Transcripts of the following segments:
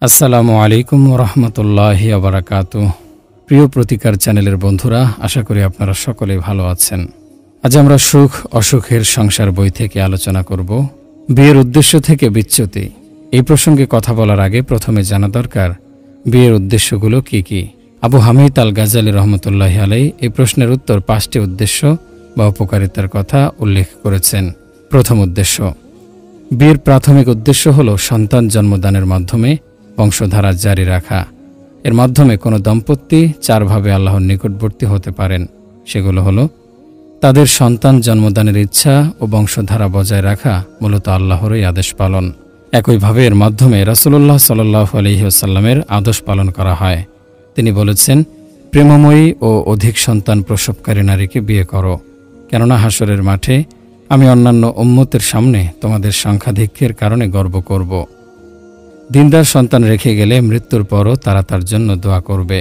আসসালামু আলাইকুম রহমতুল্লাহি আবরাকাতু। প্রিয় প্রতিকার চ্যানেলের বন্ধুরা, আশা করি আপনারা সকলে ভালো আছেন। আজ আমরা সুখ অসুখের সংসার বই থেকে আলোচনা করব বিয়ের উদ্দেশ্য থেকে বিচ্যুতি। এই প্রসঙ্গে কথা বলার আগে প্রথমে জানা দরকার বিয়ের উদ্দেশ্যগুলো কি কি। আবু হামিদ আল গাজালি রহমতুল্লাহি আলাইহি এই প্রশ্নের উত্তর 5টি উদ্দেশ্য বা উপকারিতার কথা উল্লেখ করেছেন। প্রথম উদ্দেশ্য, বিয়ের প্রাথমিক উদ্দেশ্য হল সন্তান জন্মদানের মাধ্যমে বংশধারা জারি রাখা। এর মাধ্যমে কোনো দম্পতি চারভাবে আল্লাহর নিকটবর্তী হতে পারেন। সেগুলো হলো তাদের সন্তান জন্মদানের ইচ্ছা ও বংশধারা বজায় রাখা, মূলত আল্লাহরই আদেশ পালন। একইভাবে এর মাধ্যমে রাসূলুল্লাহ সাল্লাল্লাহু আলাইহি ওয়াসাল্লামের আদেশ পালন করা হয়। তিনি বলেছেন, প্রেমময়ী ও অধিক সন্তান প্রসবকারী নারীকে বিয়ে করো, কেননা হাসরের মাঠে আমি অন্যান্য উম্মতের সামনে তোমাদের সংখ্যাধিক্যের কারণে গর্ব করব। দিনদার সন্তান রেখে গেলে মৃত্যুর পরও তারা তার জন্য দোয়া করবে।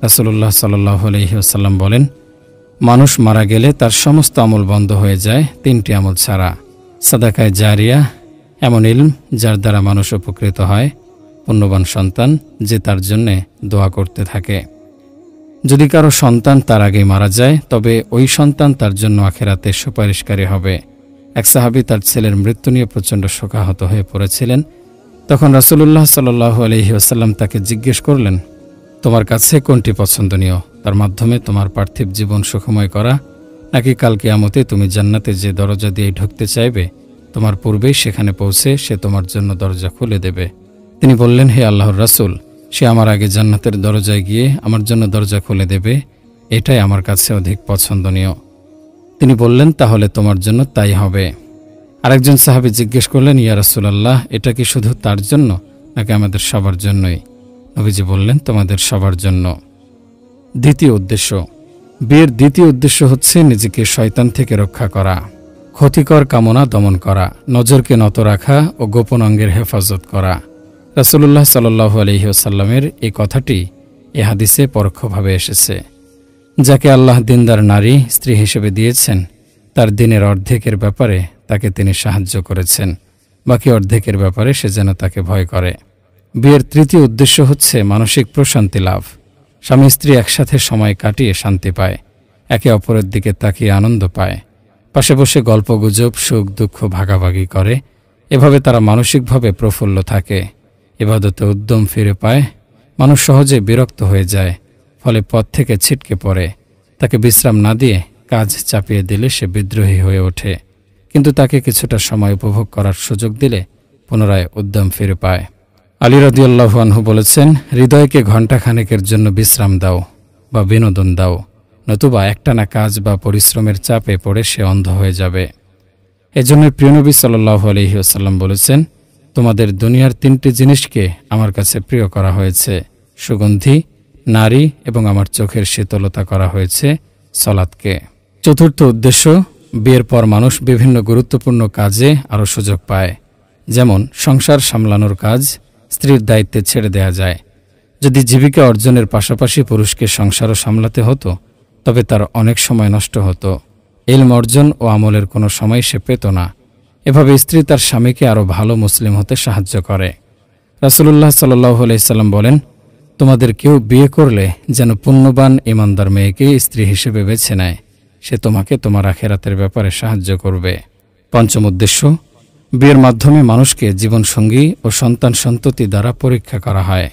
রাসূলুল্লাহ সাল্লাল্লাহু আলাইহি ওয়াসাল্লাম বলেন, মানুষ মারা গেলে তার সমস্ত আমল বন্ধ হয়ে যায় 3টি আমল ছাড়া। সাদাকায়ে জারিয়া, এমন ইলম যার দ্বারা মানুষ উপকৃত হয়; পুণ্যবান সন্তান, যে তার জন্যে দোয়া করতে থাকে। যদি কারো সন্তান তার আগেই মারা যায়, তবে ওই সন্তান তার জন্য আখিরাতে সুপারিশকারী হবে। এক সাহাবী তার ছেলের মৃত্যু নিয়ে প্রচণ্ড শোকাহত হয়ে পড়েছিলেন। তখন রাসূলুল্লাহ সাল্লাল্লাহু আলাইহি ওয়াসাল্লাম তাকে জিজ্ঞেস করলেন, তোমার কাছে কোনটি পছন্দনীয়, তার মাধ্যমে তোমার পার্থিব জীবন সুখময় করা, নাকি কাল কিয়ামতে তুমি জান্নাতে যে দরজা দিয়ে ঢুকতে চাইবে, তোমার পূর্বেই সেখানে পৌঁছে সে তোমার জন্য দরজা খুলে দেবে? তিনি বললেন, হে আল্লাহর রাসূল, সে আমার আগে জান্নাতের দরজায় গিয়ে আমার জন্য দরজা খুলে দেবে, এটাই আমার কাছে অধিক পছন্দনীয়। তিনি বললেন, তাহলে তোমার জন্য তাই হবে। আরেকজন সাহাবী জিজ্ঞেস করলেন, ইয়া রাসূলুল্লাহ, এটা কি শুধু তার জন্য নাকি আমাদের সবার জন্যই? নবীজি বললেন, তোমাদের সবার জন্য। দ্বিতীয় উদ্দেশ্য, বিয়ের দ্বিতীয় উদ্দেশ্য হচ্ছে নিজেকে শয়তান থেকে রক্ষা করা, ক্ষতিকর কামনা দমন করা, নজরকে নত রাখা ও গোপন অঙ্গের হেফাজত করা। রাসূলুল্লাহ সাল্লাল্লাহু আলাইহি ওয়াসাল্লামের এই কথাটি এ হাদিসে পরোক্ষভাবে এসেছে। যাকে আল্লাহ দিনদার নারী স্ত্রী হিসেবে দিয়েছেন, তার দিনের অর্ধেকের ব্যাপারে তাকে তিনি সাহায্য করেছেন, বাকি অর্ধেকের ব্যাপারে সে যেন তাকে ভয় করে। বিয়ের তৃতীয় উদ্দেশ্য হচ্ছে মানসিক প্রশান্তি লাভ। স্বামী স্ত্রী একসাথে সময় কাটিয়ে শান্তি পায়, একে অপরের দিকে তাকিয়ে আনন্দ পায়, পাশে বসে গল্পগুজব সুখ দুঃখ ভাগাভাগি করে। এভাবে তারা মানসিকভাবে প্রফুল্ল থাকে, ইবাদতে উদ্যম ফিরে পায়। মানুষ সহজে বিরক্ত হয়ে যায়, ফলে পথ থেকে ছিটকে পড়ে। তাকে বিশ্রাম না দিয়ে কাজ চাপিয়ে দিলে সে বিদ্রোহী হয়ে ওঠে, কিন্তু তাকে কিছুটা সময় উপভোগ করার সুযোগ দিলে পুনরায় উদ্যম ফিরে পায়। আলী রাদিয়াল্লাহু আনহু বলেছেন, হৃদয়কে ঘণ্টাখানেকের জন্য বিশ্রাম দাও বা বিনোদন দাও, নতুবা একটানা কাজ বা পরিশ্রমের চাপে পড়ে সে অন্ধ হয়ে যাবে। এজন্য প্রিয় নবী সাল্লাল্লাহু আলাইহি ওয়াসাল্লাম বলেছেন, তোমাদের দুনিয়ার 3টি জিনিসকে আমার কাছে প্রিয় করা হয়েছে, সুগন্ধি, নারী এবং আমার চোখের শীতলতা করা হয়েছে সালাতকে। চতুর্থ উদ্দেশ্য, বিয়ের পর মানুষ বিভিন্ন গুরুত্বপূর্ণ কাজে আরও সুযোগ পায়। যেমন সংসার সামলানোর কাজ স্ত্রীর দায়িত্বে ছেড়ে দেয়া যায়। যদি জীবিকা অর্জনের পাশাপাশি পুরুষকে সংসারও সামলাতে হতো, তবে তার অনেক সময় নষ্ট হতো। ইলম অর্জন ও আমলের কোনো সময় সে পেত না। এভাবে স্ত্রী তার স্বামীকে আরও ভালো মুসলিম হতে সাহায্য করে। রাসূলুল্লাহ সাল্লাল্লাহু আলাইহি সাল্লাম বলেন, তোমাদের কেউ বিয়ে করলে যেন পুণ্যবান ইমানদার মেয়েকে স্ত্রী হিসেবে বেছে নেয়, সে তোমাকে তোমার আখিরাতের ব্যাপারে সাহায্য করবে। পঞ্চম উদ্দেশ্য, বিয়ের মাধ্যমে মানুষকে জীবনসঙ্গী ও সন্তান সন্ততি দ্বারা পরীক্ষা করা হয়,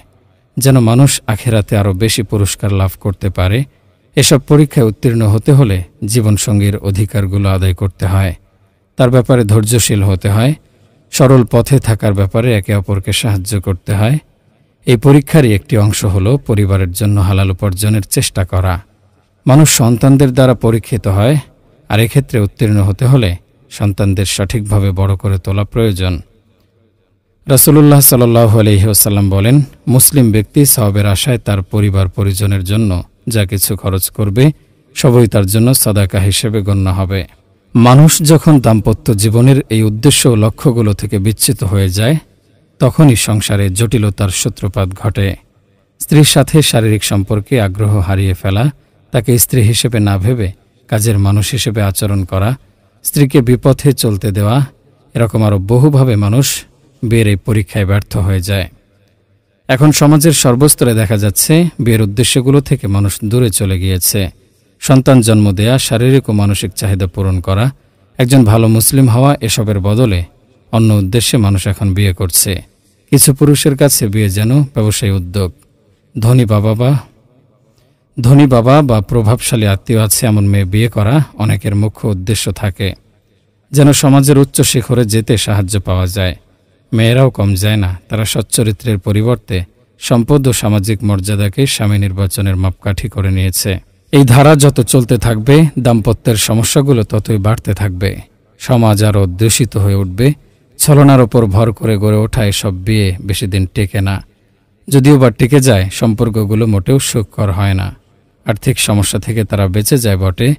যেন মানুষ আখিরাতে আরও বেশি পুরস্কার লাভ করতে পারে। এসব পরীক্ষায় উত্তীর্ণ হতে হলে জীবনসঙ্গীর অধিকারগুলো আদায় করতে হয়, তার ব্যাপারে ধৈর্যশীল হতে হয়, সরল পথে থাকার ব্যাপারে একে অপরকে সাহায্য করতে হয়। এই পরীক্ষারই একটি অংশ হল পরিবারের জন্য হালাল উপার্জনের চেষ্টা করা। মানুষ সন্তানদের দ্বারা পরীক্ষিত হয়, আর এক্ষেত্রে উত্তীর্ণ হতে হলে সন্তানদের সঠিকভাবে বড় করে তোলা প্রয়োজন। রাসূলুল্লাহ সাল্লাল্লাহু আলাইহি ওয়াসাল্লাম বলেন, মুসলিম ব্যক্তি সওয়াবের আশায় তার পরিবার পরিজনের জন্য যা কিছু খরচ করবে, সবই তার জন্য সাদাকা হিসেবে গণ্য হবে। মানুষ যখন দাম্পত্য জীবনের এই উদ্দেশ্য ও লক্ষ্যগুলো থেকে বিচ্যুত হয়ে যায়, তখনই সংসারে জটিলতার সূত্রপাত ঘটে। স্ত্রীর সাথে শারীরিক সম্পর্কে আগ্রহ হারিয়ে ফেলা, তাকে স্ত্রী হিসেবে না ভেবে কাজের মানুষ হিসেবে আচরণ করা, স্ত্রীকে বিপথে চলতে দেওয়া, এরকম আরও বহুভাবে মানুষ বিয়ের এই পরীক্ষায় ব্যর্থ হয়ে যায়। এখন সমাজের সর্বস্তরে দেখা যাচ্ছে বিয়ের উদ্দেশ্যগুলো থেকে মানুষ দূরে চলে গিয়েছে। সন্তান জন্ম দেয়া, শারীরিক ও মানসিক চাহিদা পূরণ করা, একজন ভালো মুসলিম হওয়া, এসবের বদলে অন্য উদ্দেশ্যে মানুষ এখন বিয়ে করছে। কিছু পুরুষের কাছে বিয়ে যেন ব্যবসায়ী উদ্যোগ। ধনী বাবা বা প্রভাবশালী আত্মীয় আছে এমন মেয়ে বিয়ে করা অনেকের মুখ্য উদ্দেশ্য থাকে, যেন সমাজের উচ্চ শিখরে যেতে সাহায্য পাওয়া যায়। মেয়েরাও কম যায় না, তারা সচ্চরিত্রের পরিবর্তে সম্পদ ও সামাজিক মর্যাদাকে স্বামী নির্বাচনের মাপকাঠি করে নিয়েছে। এই ধারা যত চলতে থাকবে, দাম্পত্যের সমস্যাগুলো ততই বাড়তে থাকবে। সমাজ আরও দূষিত হয়ে উঠবে। ছলনার ওপর ভর করে গড়ে ওঠা এসব বিয়ে বেশি দিন টেকে না। যদিও বা টিকে যায়, সম্পর্কগুলো মোটেও সুখকর হয় না। আর্থিক সমস্যা থেকে তারা বেঁচে যায় বটে,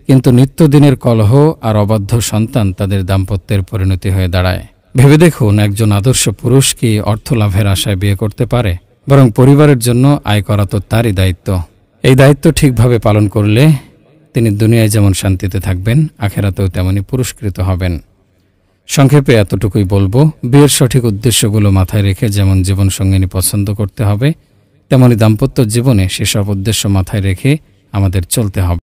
কিন্তু নিত্যদিনের কলহ আর অবাধ্য সন্তান তাদের দাম্পত্যের পরিণতি হয়ে দাঁড়ায়। ভেবে দেখুন, একজন আদর্শ পুরুষ কি অর্থ লাভের আশায় বিয়ে করতে পারে? বরং পরিবারের জন্য আয় করা তো তারই দায়িত্ব। এই দায়িত্ব ঠিকভাবে পালন করলে তিনি দুনিয়ায় যেমন শান্তিতে থাকবেন, আখেরাতেও তেমনি পুরস্কৃত হবেন। সংক্ষেপে এতটুকুই বলবো, বিয়ের সঠিক উদ্দেশ্যগুলো মাথায় রেখে যেমন জীবনসঙ্গিনী পছন্দ করতে হবে, তেমনি দাম্পত্য জীবনে সেসব উদ্দেশ্য মাথায় রেখে আমাদের চলতে হবে।